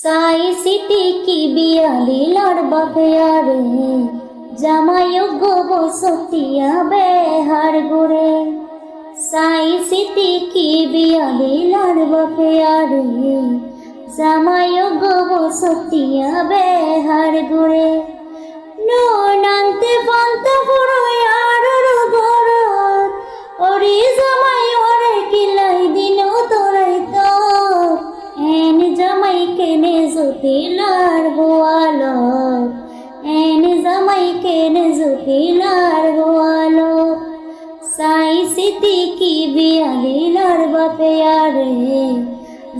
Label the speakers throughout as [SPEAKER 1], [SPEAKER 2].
[SPEAKER 1] সাই city কি বিয়ালি লড়বা ফেয়ারে জামায়োগ্য বসতিয়া বেহার গুরে। সাই city কি বিয়ালি লড়বা ফেয়ারে জামায়োগ্য বসতিয়া বেহার গুরে। নাংতে পান্ত ফুরয়ার গরত ওরি জামাই ওরে কিলাই দিন তোরাই তো এন জামাই কেনে জটিলার গোয়ালো এন জামাই কেনে জটিলার গোয়ালো। সাই সিটি কি বিয়ালি লড়বা ফেয়ারে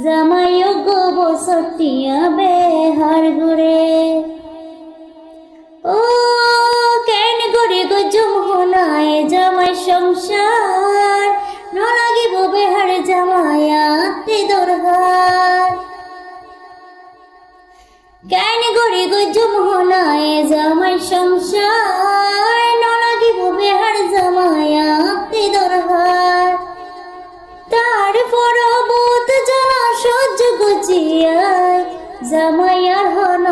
[SPEAKER 1] জামায়োগ্য বসতিয়া বেহার গুরে। ও কেন গড়ে গো যমুনায় জামাই সংসার ন লাগিব বেহার জামায়াতে দরকার। কেন গড়ে গো যমুনায় জামাই সংসার ন লাগিব বেহার জামায়াতে দরকার। তারপর বোধ জানা সহ্য গুছিয়ায় জামাইয়ার হন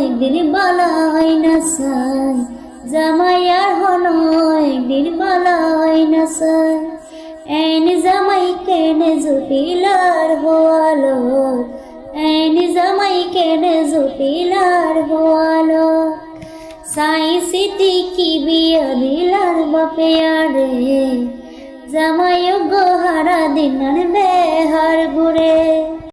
[SPEAKER 1] একদিন বালাই না সাই জামাইয়ার হন একদিন বালাই না সাই। এন জামাই কেনে জটিলার গোয়ালো এন জামাই কেনে জটিলার গোয়ালো। সাই সিটি কি বিয়ালি লড়বা ফেয়ারে জামায়োগ্য হারা দিনার বেহার গুরে।